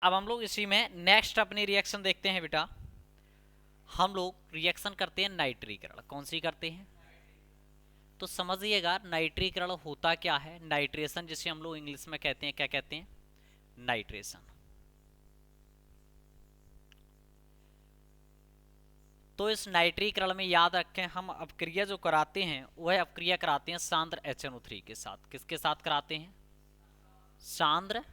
अब हम लोग इसी में नेक्स्ट अपनी रिएक्शन देखते हैं बेटा। हम लोग रिएक्शन करते हैं नाइट्रीकरण। कौन सी करते हैं? तो समझिएगा नाइट्रीकरण होता क्या है। नाइट्रेशन जिसे हम लोग इंग्लिश में कहते हैं, क्या कहते हैं? नाइट्रेशन। तो इस नाइट्रीकरण में याद रखें, हम अपक्रिया जो कराते हैं वह अपक्रिया कराते हैं सांद्र HNO3 के साथ। किसके साथ कराते हैं? सांद्र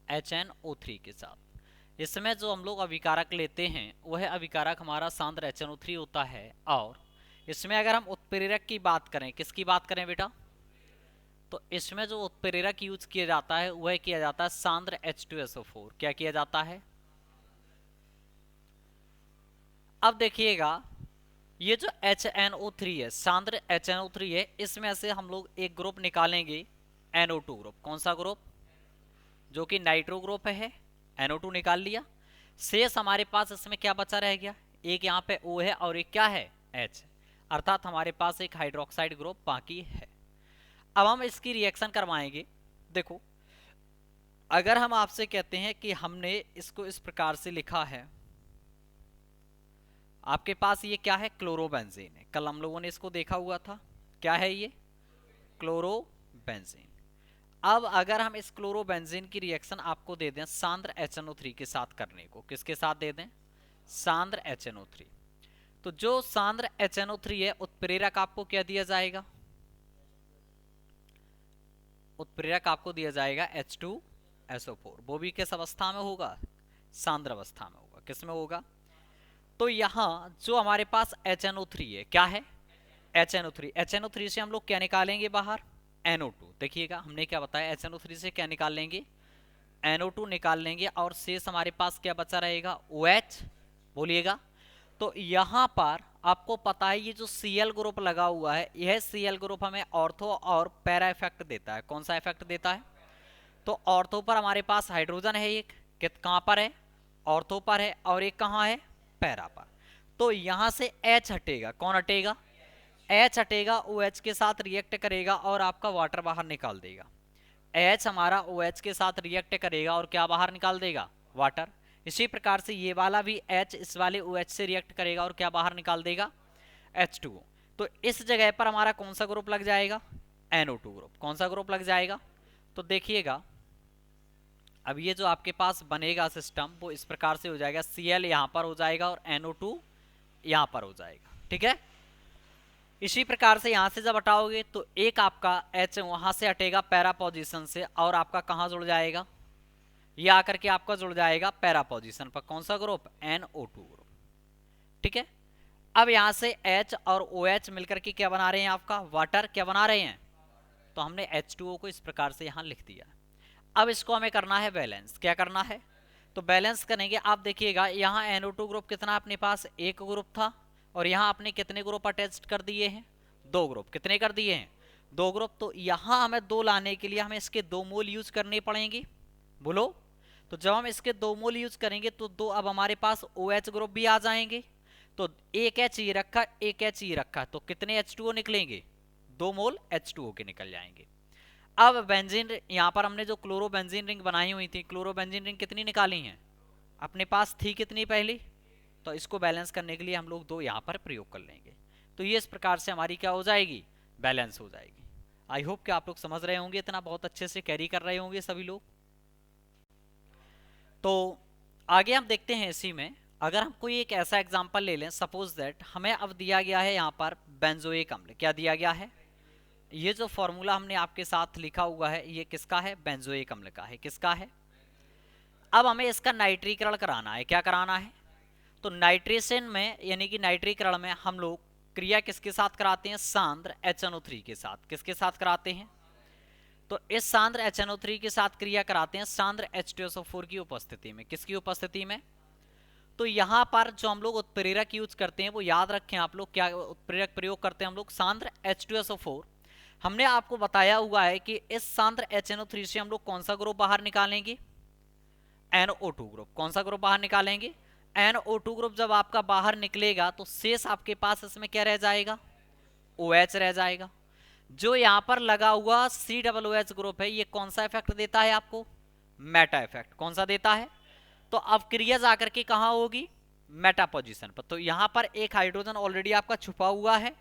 HNO3 के साथ। इसमें जो हम लोग अभिकारक लेते हैं वह अभिकारक हमारा सांद्र HNO3 होता है। और इसमें अगर हम उत्प्रेरक की बात करें, किसकी बात करें बेटा? तो इसमें जो उत्प्रेरक यूज किया जाता है वह किया जाता है सांद्र H2SO4। क्या किया जाता है? अब देखिएगा, ये जो HNO3 है, सांद्र HNO3 है, इसमें से हम लोग एक ग्रुप निकालेंगे NO2 ग्रुप। कौन सा ग्रुप? जो कि नाइट्रो ग्रुप है। NO2 निकाल लिया। शेष हमारे पास इसमें क्या बचा रह गया? एक यहाँ पे O है और एक क्या है? H। अर्थात हमारे पास एक हाइड्रोक्साइड ग्रुप बाकी है। अब हम इसकी रिएक्शन करवाएंगे। देखो, अगर हम आपसे कहते हैं कि हमने इसको इस प्रकार से लिखा है, आपके पास ये क्या है? क्लोरोबेंजीन है। कल हम लोगों ने इसको देखा हुआ था। क्या है ये? क्लोरोबेंजीन। अब अगर हम इस क्लोरोबेंजीन की रिएक्शन आपको दे दें सांद्र HNO3 के साथ करने को, किसके साथ दे दें? सांद्र HNO3। तो जो सांद्र HNO3 है, उत्प्रेरक आपको क्या दिया जाएगा? उत्प्रेरक आपको दिया जाएगा H2SO4। वो भी किस अवस्था में होगा? सांद्र अवस्था में होगा। किस में होगा? तो यहां जो हमारे पास HNO3 है, क्या है? HNO3 से हम लोग क्या निकालेंगे बाहर? NO2। देखिएगा हमने क्या बताया, HNO3 से क्या निकाल लेंगे? NO2 निकाल लेंगे और शेष हमारे पास क्या बचा रहेगा? OH। बोलिएगा। तो यहां पर आपको पता है ये जो Cl ग्रुप लगा हुआ है, यह Cl ग्रुप हमें ऑर्थो और पैरा इफेक्ट देता है। कौन सा इफेक्ट देता है? तो ऑर्थो पर हमारे पास हाइड्रोजन है एक, कहां पर है? ऑर्थो पर है। और एक कहां है? पैरा पर। तो यहां से H हटेगा। कौन हटेगा? H हटेगा, OH के साथ रिएक्ट करेगा और आपका वाटर बाहर निकाल देगा। H हमारा OH के साथ रिएक्ट करेगा और क्या बाहर निकाल देगा? वाटर। इसी प्रकार से ये वाला भी H इस वाले OH से रिएक्ट करेगा और क्या बाहर निकाल देगा? H2O। तो इस जगह पर हमारा कौन सा ग्रुप लग जाएगा? NO2 group. कौन सा ग्रुप लग जाएगा? तो देखिएगा, अब ये जो आपके पास बनेगा सिस्टम वो इस प्रकार से हो जाएगा, Cl यहाँ पर हो जाएगा और NO2 यहाँ पर हो जाएगा। ठीक है। इसी प्रकार से यहाँ से जब हटाओगे तो एक आपका H वहां से हटेगा पैरा पोजीशन से और आपका कहाँ जुड़ जाएगा? ये आकर के आपका जुड़ जाएगा पैरा पोजीशन पर। कौन सा ग्रुप? NO2 group. ठीक है। अब यहाँ से H और OH मिलकर के क्या बना रहे हैं? आपका वाटर। क्या बना रहे हैं? तो हमने H2O को इस प्रकार से यहाँ लिख दिया। अब इसको हमें करना है बैलेंस। क्या करना है? तो बैलेंस करेंगे। आप देखिएगा यहाँ NO2 ग्रुप कितना अपने पास? एक ग्रुप था। और यहाँ आपने कितने ग्रुप अटैच कर दिए हैं? दो ग्रुप। कितने कर दिए हैं? दो ग्रुप। तो यहाँ हमें दो लाने के लिए हमें इसके 2 मोल यूज करने पड़ेंगे। बोलो। तो जब हम इसके 2 मोल यूज करेंगे तो दो अब हमारे पास OH ग्रुप भी आ जाएंगे। तो एक H ये रखा, एक H ये रखा, तो कितने H2O निकलेंगे? 2 मोल H2O के निकल जाएंगे। अब बेंजीन, यहाँ पर हमने जो क्लोरोबेंजीन रिंग बनाई हुई थी, क्लोरोबेंजीन रिंग कितनी निकाली हैं? अपने पास थी कितनी पहली? तो इसको बैलेंस करने के लिए हम लोग 2 यहाँ पर प्रयोग कर लेंगे। तो ये इस प्रकार से हमारी क्या हो जाएगी? बैलेंस हो जाएगी। आई होप कि आप लोग समझ रहे होंगे, इतना बहुत अच्छे से कैरी कर रहे होंगे सभी लोग। तो आगे हम देखते हैं इसी में, अगर हम कोई एक ऐसा एग्जांपल ले लें, सपोज दैट हमें अब दिया गया है यहाँ पर बेंजोइक अम्ल। क्या दिया गया है? ये जो फॉर्मूला हमने आपके साथ लिखा हुआ है ये किसका है? बेंजोइक अम्ल का है। किसका है? अब हमें इसका नाइट्रीकरण कराना है। क्या कराना है? तो नाइट्रेशन में यानी कि नाइट्रीकरण में हम लोग क्रिया किसके साथ कराते हैं? सांद्र HNO3 के साथ। किसके साथ कराते हैं? तो इस सांद्र HNO3 के साथ क्रिया कराते हैं सांद्र H2SO4 की उपस्थिति में। किसकी उपस्थिति में? तो यहाँ पर जो हम लोग उत्प्रेरक यूज करते हैं वो याद रखें आप लोग, क्या उत्प्रेरक प्रयोग करते हैं हम लोग? सांद्र H2SO4। हमने आपको बताया हुआ है कि इस सांद्र HNO3 से हम लोग कौन सा ग्रुप बाहर निकालेंगे? NO2 group. कौन सा ग्रुप बाहर निकालेंगे? NO2 group. जब आपका बाहर निकलेगा तो शेष आपके पास इसमें क्या रह जाएगा? OH रह जाएगा। जो यहाँ पर लगा हुआ COOH ग्रुप है ये कौन सा इफेक्ट देता है आपको? Meta effect. कौन सा देता है? तो अब क्रिया जाकर के कहाँ होगी, मेटा पोजीशन पर। तो यहाँ पर एक हाइड्रोजन ऑलरेडी आपका छुपा हुआ है,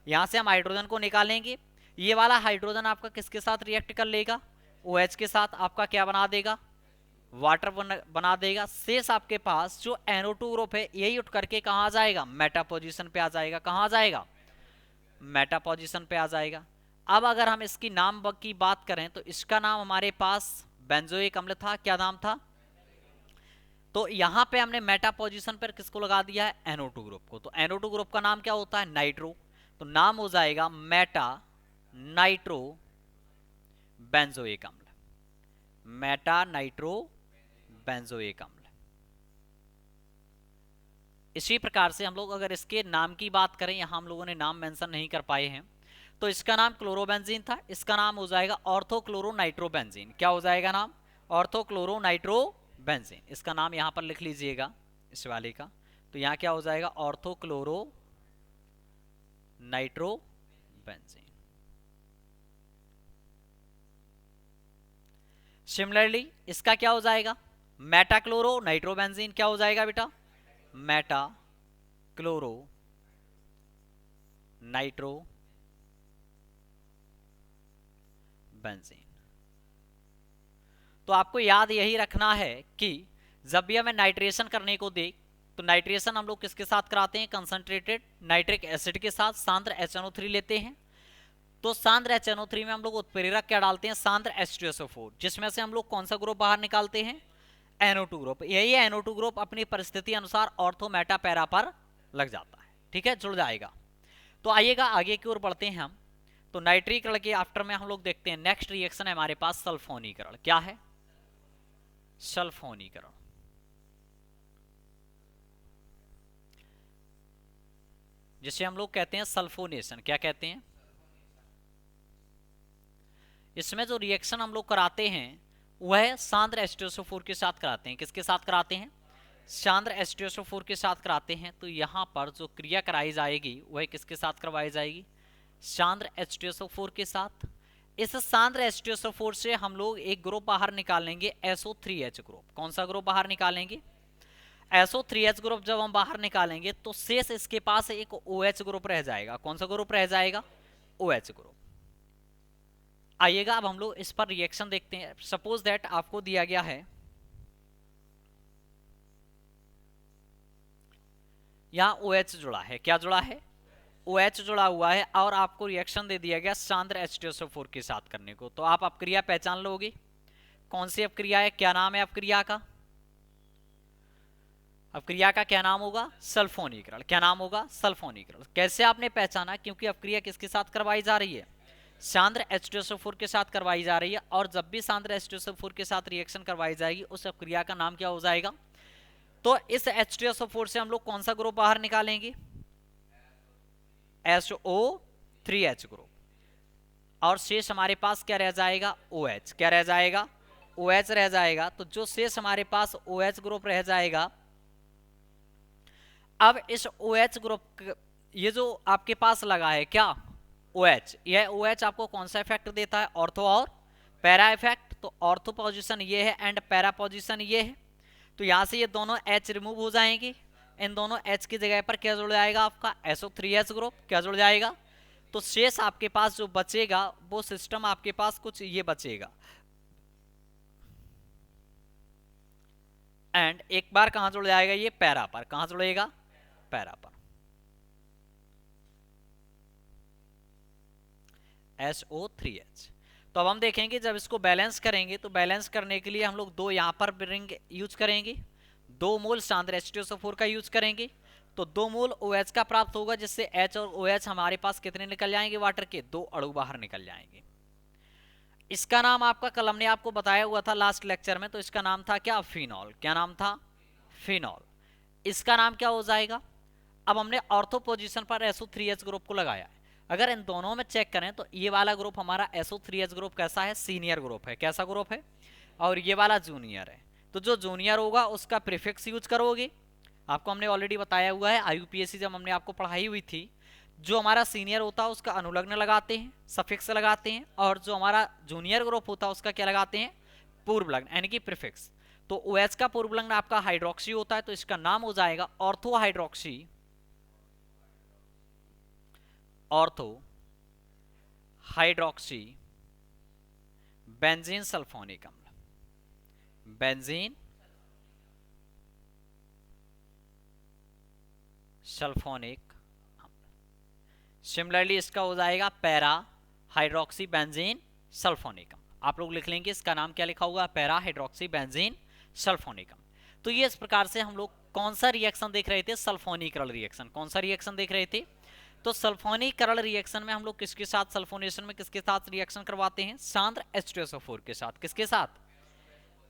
यहाँ से हम हाइड्रोजन को निकालेंगे। ये वाला हाइड्रोजन आपका किसके साथ रिएक्ट कर लेगा, OH के साथ, आपका क्या बना देगा, वाटर बना देगा। शेष आपके पास जो NO2 ग्रुप है यही उठ करके कहाँ आ जाएगा, मेटा पोजीशन पे आ जाएगा। कहाँ आ जाएगा, मेटा पोजीशन पे आ जाएगा। अब अगर हम इसकी नाम की बात करें तो इसका नाम हमारे पास बेंजोइक अम्ल था। क्या नाम था, तो यहां पे हमने मेटा पोजीशन पर किसको लगा दिया है, NO2 ग्रुप को। तो NO2 ग्रुप का नाम क्या होता है, नाइट्रो। तो नाम हो जाएगा मेटा नाइट्रो बेंजोइक अम्ल, मेटा नाइट्रो बेंजोइक अम्ल। इसी प्रकार से हम लोग अगर इसके नाम की बात करें, यहां हम लोगों ने नाम मेंशन नहीं कर पाए हैं, तो इसका नाम क्लोरोबेंजीन था, इसका नाम हो जाएगा ऑर्थोक्लोरोनाइट्रोबेंजीन। क्या हो जाएगा नाम, ऑर्थोक्लोरोनाइट्रोबेंजीन। इसका नाम यहां पर लिख लीजिएगा इस वाले का। तो यहां क्या हो जाएगा, ऑर्थोक्लोरोनाइट्रोबेंजीन। सिमिलरली इसका क्या हो जाएगा, मेटाक्लोरोनाइट्रोबेंजीन। क्या हो जाएगा बेटा, मेटा क्लोरो नाइट्रो बेंजीन। तो आपको याद यही रखना है कि जब भी हमें नाइट्रेशन करने को दे तो नाइट्रेशन हम लोग किसके साथ कराते हैं, कंसंट्रेटेड नाइट्रिक एसिड के साथ सांद्र HNO3 लेते हैं। तो सांद्र HNO3 में हम लोग उत्प्रेरक क्या डालते हैं, सांद्र H2SO4, जिसमें से हम लोग कौन सा ग्रुप बाहर निकालते हैं, NO2 ग्रुप। यही NO2 ग्रुप अपनी परिस्थिति अनुसार ऑर्थो मेटा पैरा पर लग जाता है, ठीक है, जुड़ जाएगा। तो आइएगा आगे की ओर बढ़ते हैं हम। तो नाइट्रीकरण के आफ्टर में हम लोग देखते हैं नेक्स्ट रिएक्शन है हमारे पास सल्फोनीकरण। क्या है, सल्फोनीकरण। जिसे हम लोग कहते हैं सल्फोनेशन। क्या कहते हैं, इसमें जो रिएक्शन हम लोग कराते हैं वह सांद्र H2SO4 के साथ कराते हैं। किसके साथ कराते हैं, सांद्र H2SO4 के साथ कराते हैं। तो यहां पर जो क्रिया कराई जाएगी वह किसके साथ करवाई जाएगी, सांद्र H2SO4 के साथ। इस सांद्र H2SO4 से हम लोग एक ग्रुप बाहर निकालेंगे, SO3H ग्रुप। कौन सा ग्रुप बाहर निकालेंगे, SO3H ग्रुप। जब हम बाहर निकालेंगे तो शेष इसके पास एक OH ग्रुप रह जाएगा। कौन सा ग्रुप रह जाएगा, OH ग्रुप। आइएगा अब हम लोग इस पर रिएक्शन देखते हैं। सपोज दैट आपको दिया गया है यहां OH जुड़ा है। क्या जुड़ा है, OH जुड़ा हुआ है, और आपको रिएक्शन दे दिया गया सांद्र H2SO4 के साथ करने को। तो आप अब क्रिया पहचान लोगे, कौन सी अब क्रिया है, क्या नाम है अब क्रिया का, अब क्रिया का क्या नाम होगा, सल्फोनीकरण। क्या नाम होगा, सल्फोनीकरण। कैसे आपने पहचाना, क्योंकि अब क्रिया किसके साथ करवाई जा रही है, सांद्र H2SO4 के साथ करवाई जा रही है। और जब भी सांद्र H2SO4 के साथ रिएक्शन करवाई जाएगी उस क्रिया का नाम क्या हो जाएगा। तो इस H2SO4 से हम लोग कौन सा ग्रुप बाहर निकालेंगे, SO3H ग्रुप, और शेष हमारे पास क्या रह जाएगा, OH। क्या रह जाएगा, OH रह जाएगा। तो जो शेष हमारे पास OH ग्रुप रह जाएगा, अब इस OH ग्रुप, ये जो आपके पास लगा है क्या OH, यह OH आपको कौन सा इफेक्ट देता है, ऑर्थो और पैरा इफेक्ट। तो ऑर्थो पोजीशन ये है एंड पैरा पोजीशन ये है। तो यहां से ये दोनों H रिमूव हो जाएंगे, इन दोनों H की जगह पर क्या जुड़ जाएगा आपका, SO3H ग्रुप। क्या जुड़ जाएगा, तो शेष आपके पास जो बचेगा वो सिस्टम आपके पास कुछ ये बचेगा। एंड एक बार कहां जुड़ जाएगा, ये पैरा पर। कहां जुड़ेगा, पैरा पर, SO3H। तो अब हम देखेंगे जब इसको बैलेंस करेंगे तो बैलेंस करने के लिए हम लोग दो यहां पर रिंग यूज करेंगे, 2 मोल सांद्र H2SO4 का यूज करेंगे। तो 2 मोल OH का प्राप्त होगा, जिससे H और OH हमारे पास कितने निकल जाएंगे, वाटर के 2 अणु बाहर निकल जाएंगे। इसका नाम आपका कलम ने आपको बताया हुआ था लास्ट लेक्चर में। तो इसका नाम था क्या, फिनॉल। क्या नाम था, फिनॉल। इसका नाम क्या हो जाएगा, अब हमने ऑर्थो पोजीशन पर SO3H ग्रुप को लगाया है। अगर इन दोनों में चेक करें तो ये वाला ग्रुप हमारा SO3H ग्रुप कैसा है, सीनियर ग्रुप है। कैसा ग्रुप है, और ये वाला जूनियर है। तो जो जूनियर होगा उसका प्रीफिक्स यूज करोगे। आपको हमने ऑलरेडी बताया हुआ है, IUPAC जब हमने आपको पढ़ाई हुई थी, जो हमारा सीनियर होता है उसका अनुलग्न लगाते हैं, सफिक्स लगाते हैं, और जो हमारा जूनियर ग्रुप होता है उसका क्या लगाते हैं, पूर्व लग्न, यानी कि प्रीफिक्स। तो OH का पूर्वलिंग आपका हाइड्रोक्सी होता है, तो इसका नाम हो जाएगा ortho hydroxy, ortho hydroxy benzene sulphonic अम्ल, बेंजीन सल्फोनिक अम्ल। सिमिलरली इसका हो जाएगा पैरा हाइड्रोक्सी बेंजीन सल्फोनिक अम्ल। आप लोग लिख लेंगे इसका नाम क्या लिखा होगा, पैरा हाइड्रोक्सी बेंजीन सल्फोनिक अम्ल। तो ये इस प्रकार से हम लोग कौन सा रिएक्शन देख रहे थे, सल्फोनीकरण रिएक्शन। कौन सा रिएक्शन देख रहे थे, तो सल्फोनीकरण रिएक्शन में हम लोग किसके साथ, सल्फोनेशन में किसके साथ रिएक्शन करवाते हैं, सांद्र H2SO4 के साथ। किसके साथ,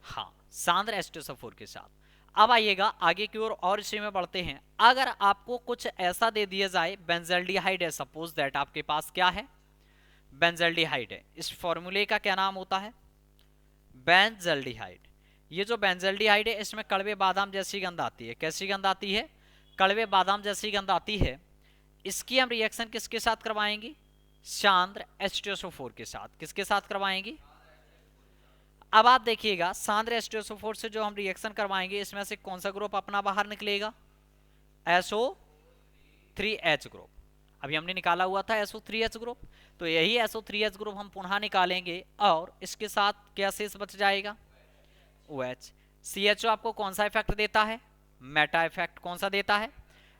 हाँ, सांद्र H2SO4 के साथ। अब आइएगा आगे की ओर और इसी में बढ़ते हैं। अगर आपको कुछ ऐसा दे दिया जाए, बेंजल्डिहाइड है, सपोज दैट आपके पास क्या है, बेंजल्डिहाइड है, इस फॉर्मूले का क्या नाम होता है, बेंजल्डिहाइड। ये जो बेंजल्डिहाइड है इसमें कड़वे बादाम जैसी गंध आती है। कैसी गंध आती है, कड़वे बादाम जैसी गंध आती है। इसकी हम रिएक्शन किसके साथ करवाएंगे, सांद्र H2SO4 के साथ। किसके साथ करवाएंगे, अब आप देखिएगा सांद्र H2SO4 से जो हम रिएक्शन करवाएंगे इसमें से कौन सा ग्रुप अपना बाहर निकलेगा, SO3H ग्रुप। अभी हमने निकाला हुआ था SO3H ग्रुप, तो यही SO3H ग्रुप हम पुनः निकालेंगे और इसके साथ क्या शेष बच जाएगा, OH। CHO आपको कौन सा इफेक्ट देता है, मेटा इफेक्ट। कौन सा देता है,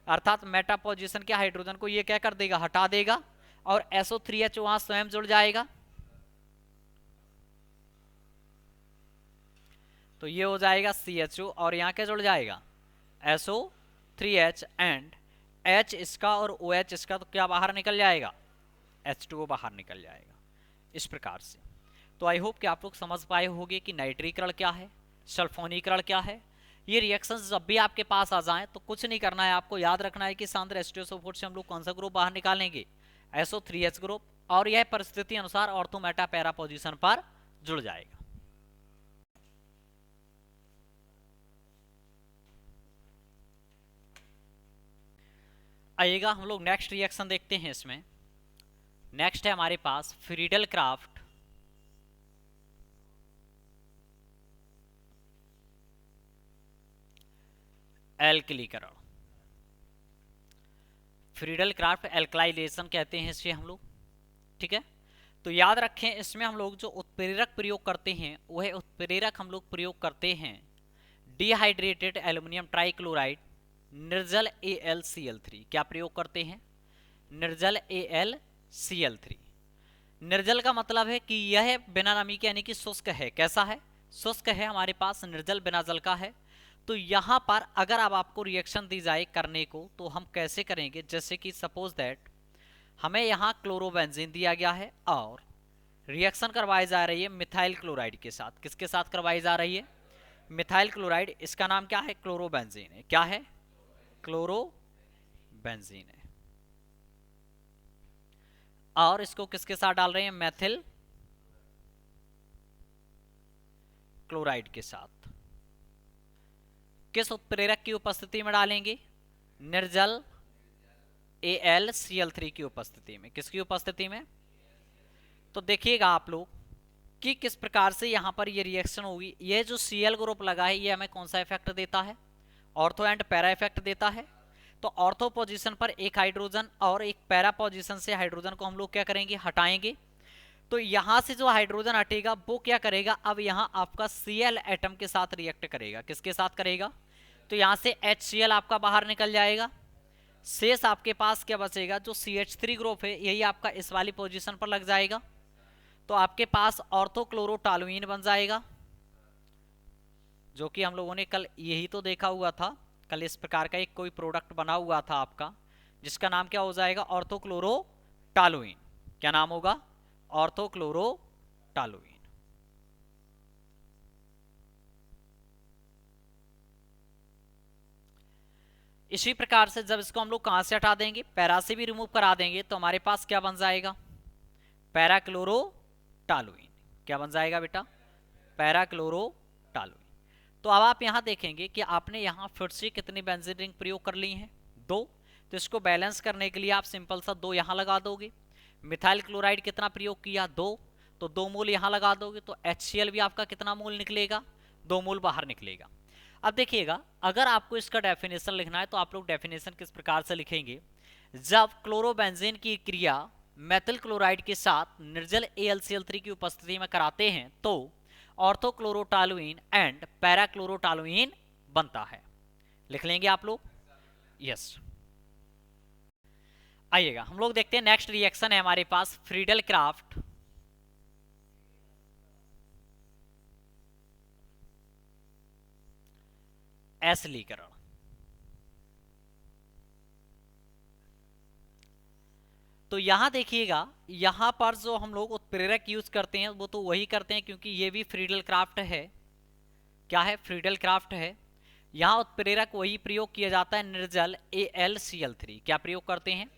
अर्थात मेटा पोजीशन के हाइड्रोजन को ये क्या कर देगा, हटा देगा, और SO3H वहां स्वयं जुड़ जाएगा। तो ये हो जाएगा CHO और यहाँ क्या जुड़ जाएगा, SO3H एंड H इसका और OH इसका, तो क्या बाहर निकल जाएगा, H2O बाहर निकल जाएगा। इस प्रकार से तो आई होप कि आप लोग समझ पाए होंगे कि नाइट्रीकरण क्या है, सल्फोनीकरण क्या है। ये रिएक्शंस जब भी आपके पास आ जाएं तो कुछ नहीं करना है, आपको याद रखना है कि सांद्र H2SO4 से हम लोग कौन सा ग्रुप बाहर निकालेंगे, SO3H ग्रुप, और यह परिस्थिति अनुसार ऑर्थो मेटा पैरा पोजीशन पर जुड़ जाएगा। आइएगा हम लोग नेक्स्ट रिएक्शन देखते हैं। इसमें नेक्स्ट है हमारे पास फ्रीडल क्राफ्ट एल्किलीकरण। फ्रीडल क्राफ्ट एल्कलाइजेशन कहते हैं इसे हम लोग, ठीक है। तो याद रखें इसमें हम लोग जो उत्प्रेरक प्रयोग करते हैं वह उत्प्रेरक हम लोग प्रयोग करते हैं डिहाइड्रेटेड एल्युमिनियम ट्राइक्लोराइड निर्जल AlCl3। क्या प्रयोग करते हैं, निर्जल AlCl3। निर्जल का मतलब है कि यह बिना नमी के यानी कि शुष्क है। कैसा है, शुष्क है, हमारे पास निर्जल बिना जल का है। तो यहाँ पर अगर अब आपको रिएक्शन दी जाए करने को तो हम कैसे करेंगे, जैसे कि सपोज दैट हमें यहाँ क्लोरोबेंजीन दिया गया है और रिएक्शन करवाई जा रही है मिथाइल क्लोराइड के साथ। किसके साथ करवाई जा रही है, मिथाइल क्लोराइड। इसका नाम क्या है, क्लोरोबेंजीन है। क्या है, क्लोरोबेंजीन है। और इसको किसके साथ डाल रहे हैं, मेथिल क्लोराइड के साथ। किस उत्प्रेरक की उपस्थिति में डालेंगे, निर्जल AlCl3 की उपस्थिति में। किसकी उपस्थिति में, तो देखिएगा आप लोग कि किस प्रकार से यहां पर ये रिएक्शन होगी। ये जो Cl ग्रुप लगा है ये हमें कौन सा इफेक्ट देता है, ऑर्थो एंड पैरा इफेक्ट देता है। तो ऑर्थो पोजीशन पर एक हाइड्रोजन और एक पैरा पोजीशन से हाइड्रोजन को हम लोग क्या करेंगे, हटाएंगे। तो यहां से जो हाइड्रोजन हटेगा वो क्या करेगा, अब यहां आपका Cl एटम के साथ रिएक्ट करेगा। किसके साथ करेगा, तो यहां से HCl आपका बाहर निकल जाएगा। शेष आपके पास क्या बचेगा, जो CH3 ग्रुप है यही आपका इस वाली पोजीशन पर लग जाएगा। तो आपके पास ऑर्थोक्लोरोटालुइन बन जाएगा, जो कि हम लोगों ने कल यही तो देखा हुआ था। कल इस प्रकार का एक कोई प्रोडक्ट बना हुआ था आपका, जिसका नाम क्या हो जाएगा, ऑर्थोक्लोरोटालुइन। क्या नाम होगा, ऑर्थोक्लोरोटालुइन। इसी प्रकार से जब इसको हम लोग कहां से हटा देंगे, पैरा से भी रिमूव करा देंगे, तो हमारे पास क्या बन जाएगा, पैराक्लोरोटालुइन। क्या बन जाएगा बेटा, पैराक्लोरोटालुइन। तो अब आप यहां देखेंगे कि आपने यहां फिर से कितनी बेंजीन रिंग प्रयोग कर ली हैं, 2। तो इसको बैलेंस करने के लिए आप सिंपल सा 2 यहां लगा दोगे। मिथाइल क्लोराइड कितना प्रयोग किया, 2, तो 2 मोल यहां लगा दोगे तो HCl भी आपका कितना मोल निकलेगा, 2 मोल बाहर निकलेगा। अब देखिएगा, अगर आपको इसका डेफिनेशन लिखना है तो आप लोग डेफिनेशन किस प्रकार से लिखेंगे, जब क्लोरोबेंजीन की क्रिया मेथिल क्लोराइड के साथ निर्जल AlCl3 की उपस्थिति में कराते हैं तो ऑर्थोक्लोरोटॉलुइन एंड पैराक्लोरोटॉलुइन बनता है। लिख लेंगे आप लोग, यस। आइएगा हम लोग देखते हैं नेक्स्ट रिएक्शन है हमारे पास फ्रीडल क्राफ्ट एसिलीकरण। तो यहां देखिएगा, यहां पर जो हम लोग उत्प्रेरक यूज करते हैं वो तो वही करते हैं क्योंकि ये भी फ्रीडल क्राफ्ट है। क्या है, फ्रीडल क्राफ्ट है। यहां उत्प्रेरक वही प्रयोग किया जाता है निर्जल AlCl3। क्या प्रयोग करते हैं,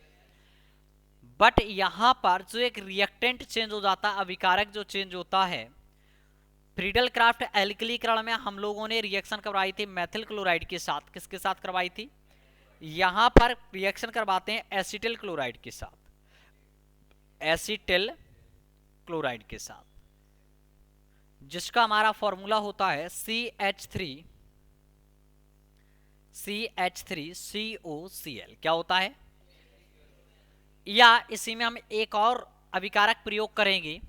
बट यहां पर जो एक रिएक्टेंट चेंज हो जाता है, अभिकारक जो चेंज होता है, फ्रीडल क्राफ्ट एल्कलीकरण में हम लोगों ने रिएक्शन करवाई थी मेथिल क्लोराइड के साथ। किसके साथ करवाई थी, यहां पर रिएक्शन करवाते हैं एसिटिल क्लोराइड के साथ, एसिटिल क्लोराइड के साथ, जिसका हमारा फॉर्मूला होता है CH3COCl। क्या होता है, या इसी में हम एक और अभिकारक प्रयोग करेंगे।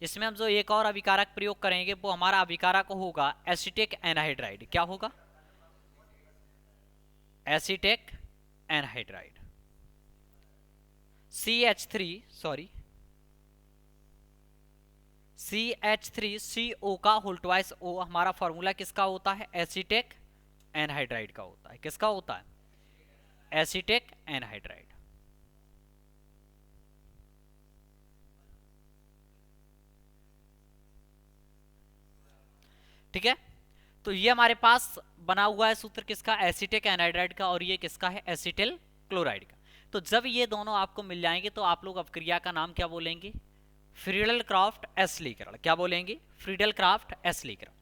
इसमें हम जो एक और अभिकारक प्रयोग करेंगे वो हमारा अभिकारक होगा एसिटिक एनहाइड्राइड। क्या होगा, एसिटिक एनहाइड्राइड। CH3CO का होल ट्वाइस O हमारा फॉर्मूला किसका होता है, एसिटिक एनहाइड्राइड का होता है। किसका होता है, एसिटिक एनहाइड्राइड। ठीक है, तो ये हमारे पास बना हुआ है सूत्र किसका, एसिटिक एनहाइड्राइड का, और ये किसका है, एसिटिल क्लोराइड का। तो जब ये दोनों आपको मिल जाएंगे तो आप लोग अपक्रिया का नाम क्या बोलेंगे, फ्रीडल क्राफ्ट एसिलीकरण। क्या बोलेंगे, फ्रीडल क्राफ्ट एसिलीकरण।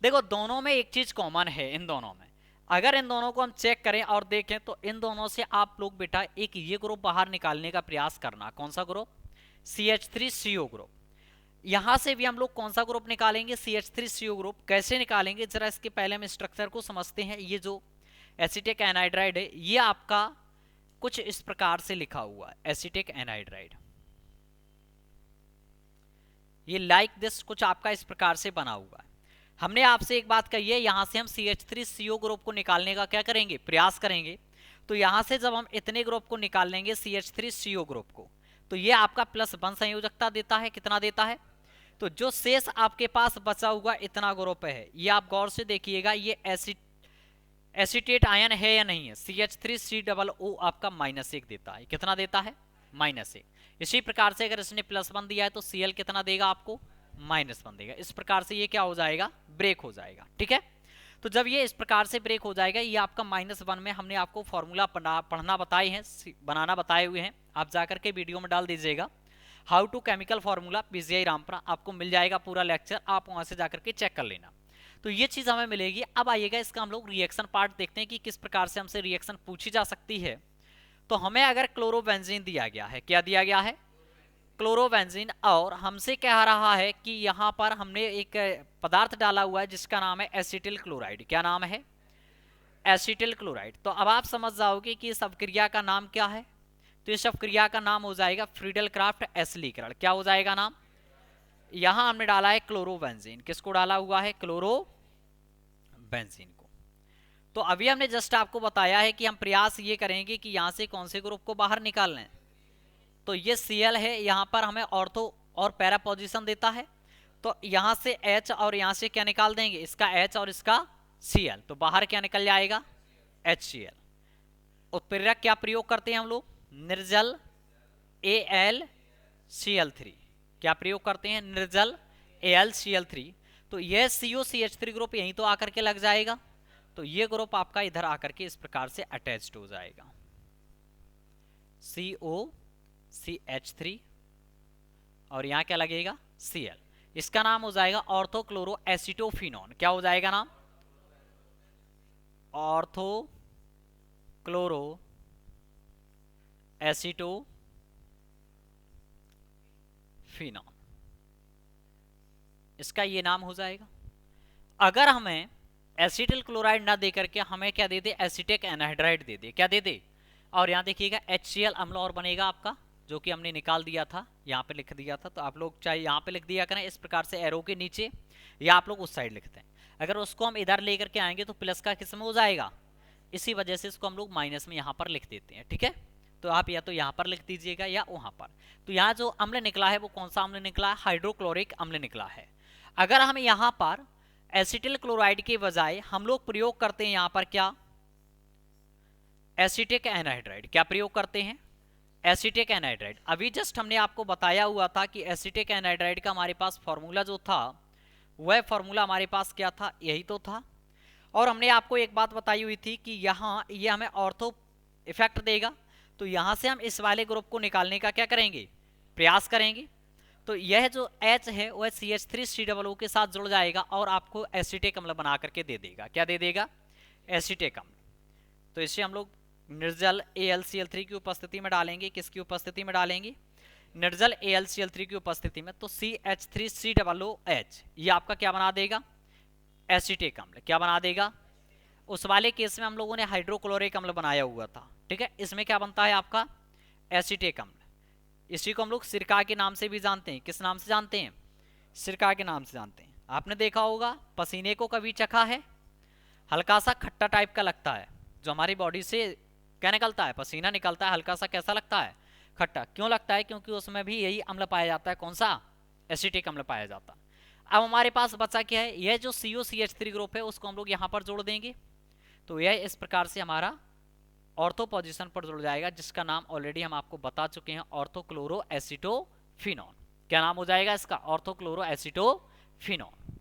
देखो दोनों में एक चीज कॉमन है, इन दोनों में अगर इन दोनों को हम चेक करें और देखें तो इन दोनों से आप लोग बेटा एक ये ग्रुप बाहर निकालने का प्रयास करना। कौन सा ग्रुप, CH3CO ग्रुप। यहां से भी हम लोग कौन सा ग्रुप निकालेंगे, CH3CO ग्रुप। कैसे निकालेंगे जरा इसके पहले हम स्ट्रक्चर को समझते हैं। ये जो एसिटिक एनहाइड्राइड है ये आपका कुछ इस प्रकार से लिखा हुआ है, एसिटिक एनहाइड्राइड ये लाइक दिस कुछ आपका इस प्रकार से बना हुआ है। हमने आपसे एक बात कही है, यहां से हम CH3CO ग्रुप को निकालने का क्या करेंगे, प्रयास करेंगे। तो यहां से जब हम इतने ग्रुप को निकाल लेंगे CH3CO ग्रुप को, तो ये आपका +1 संयोजकता देता है। कितना देता है, तो जो शेष आपके पास बचा हुआ इतना ग्रुप है, ये आप गौर से देखिएगा, ये एसिटेट आयन है या नहीं है। CH3COO आपका -1 देता है। कितना देता है, -1। इसी प्रकार से अगर इसने +1 दिया है तो Cl कितना देगा आपको, -1 देगा। इस प्रकार से ये क्या हो जाएगा, ब्रेक हो जाएगा। ठीक है, तो जब ये इस प्रकार से ब्रेक हो जाएगा, ये आपका -1 में हमने आपको फॉर्मूला पढ़ना बताए हैं, बनाना बताए हुए हैं। आप जाकर के वीडियो में डाल दीजिएगा, how to chemical formula PGI Rampura, आपको मिल जाएगा पूरा लेक्चर, आप वहां से जाकर के चेक कर लेना। तो ये चीज हमें मिलेगी। अब आइएगा इसका हम लोग रिएक्शन पार्ट देखते हैं कि किस प्रकार से हमसे रिएक्शन पूछी जा सकती है। तो हमें अगर क्लोरोबेंजीन दिया गया है, क्या दिया गया है, क्लोरोबेंजीन, और हमसे कह रहा है कि यहाँ पर हमने एक पदार्थ डाला हुआ है जिसका नाम है एसिटिल क्लोराइड। क्या नाम है, एसिटिल क्लोराइड। तो अब आप समझ जाओगे कि इस अपक्रिया का नाम क्या है। तो इस अपक्रिया का नाम हो जाएगा फ्रीडल क्राफ्ट एसिलीकरण। क्या हो जाएगा नाम, यहां हमने डाला है क्लोरोबेंजीन। किसको डाला हुआ है, क्लोरोबेंजीन को। तो अभी हमने जस्ट आपको बताया है कि हम प्रयास ये करेंगे कि यहां से कौन से ग्रुप को बाहर निकालना है। तो ये Cl है, यहां पर हमें ऑर्थो और पैरा पोजीशन देता है। तो यहां से H और यहां से क्या निकाल देंगे, इसका H और इसका Cl। तो बाहर क्या निकल जाएगा, HCl। उत्प्रेरक क्या प्रयोग करते हैं हम लोग, निर्जल AlCl3। क्या प्रयोग करते हैं, निर्जल AlCl3। तो यह COCH3 ग्रुप यहीं तो आकर के लग जाएगा। तो ये ग्रुप आपका इधर आकर के इस प्रकार से अटैच्ड हो जाएगा, COCH3, और यहां क्या लगेगा, Cl। इसका नाम हो जाएगा ऑर्थोक्लोरो एसिटोफिनॉन। क्या हो जाएगा नाम, ऑर्थोक्लोरो एसिटोफिनॉन, इसका ये नाम हो जाएगा। अगर हमें एसिटिल क्लोराइड ना दे करके हमें क्या दे दे, एसिटिक एनहाइड्राइड दे दे, क्या दे दे, और यहाँ देखिएगा HCl अम्ल और बनेगा आपका, जो कि हमने निकाल दिया था, यहाँ पे लिख दिया था। तो आप लोग चाहे यहाँ पे लिख दिया करें इस प्रकार से एरो के नीचे, या आप लोग उस साइड लिखते हैं। अगर उसको हम इधर लेकर के आएंगे तो प्लस का किस में हो जाएगा, इसी वजह से इसको हम लोग माइनस में यहाँ पर लिख देते हैं, ठीक है। तो आप या तो यहाँ पर लिख दीजिएगा या वहाँ पर। तो यहाँ जो अम्ल निकला है वो कौन सा अम्ल निकला है, हाइड्रोक्लोरिक अम्ल निकला है। अगर हम यहाँ पर एसिटिल क्लोराइड के बजाय हम लोग प्रयोग करते हैं यहाँ पर क्या, एसिटिक एनहाइड्राइड, क्या प्रयोग करते हैं, एसिटिक एनहाइड्राइड। अभी जस्ट हमने आपको बताया हुआ था कि एसिटिक एनहाइड्राइड का हमारे पास फॉर्मूला जो था वह फॉर्मूला हमारे पास क्या था, यही तो था। और हमने आपको एक बात बताई हुई थी कि यहाँ ये हमें ऑर्थो इफेक्ट देगा, तो यहाँ से हम इस वाले ग्रुप को निकालने का क्या करेंगे, प्रयास करेंगे। तो यह जो H है वह CH3COO के साथ जुड़ जाएगा और आपको एसिटिक अम्ल बना करके दे देगा, क्या दे देगा, एसिटिक अम्ल। तो इसे हम लोग निर्जल AlCl3 की उपस्थिति में डालेंगे, किसकी उपस्थिति में डालेंगे, निर्जल AlCl3 की उपस्थिति में। तो CH3COOH ये आपका क्या बना देगा, एसिटिक अम्ल, क्या बना देगा। उस वाले केस में हम लोगों ने हाइड्रोक्लोरिक अम्ल बनाया हुआ था, ठीक है। इसमें क्या बनता है आपका, एसिटिक अम्ल। इसी को हम लोग सिरका के नाम से भी जानते हैं, किस नाम से जानते हैं, सिरका के नाम से जानते हैं। आपने देखा होगा पसीने को कभी चखा है, हल्का सा खट्टा टाइप का लगता है, जो हमारी बॉडी से क्या निकलता है, पसीना निकलता है, हल्का सा कैसा लगता है, खट्टा। क्यों लगता है, क्योंकि उसमें भी यही अम्ल पाया जाता है, कौन सा, एसिटिक अम्ल पाया जाता है। अब हमारे पास बचा क्या है, यह जो COCH3 ग्रुप है उसको हम लोग यहाँ पर जोड़ देंगे। तो यह इस प्रकार से हमारा ऑर्थो पोजीशन पर जुड़ जाएगा, जिसका नाम ऑलरेडी हम आपको बता चुके हैं, ऑर्थोक्लोरो एसिटोफिनॉन। क्या नाम हो जाएगा इसका, ऑर्थोक्लोरो एसिटोफिनॉन।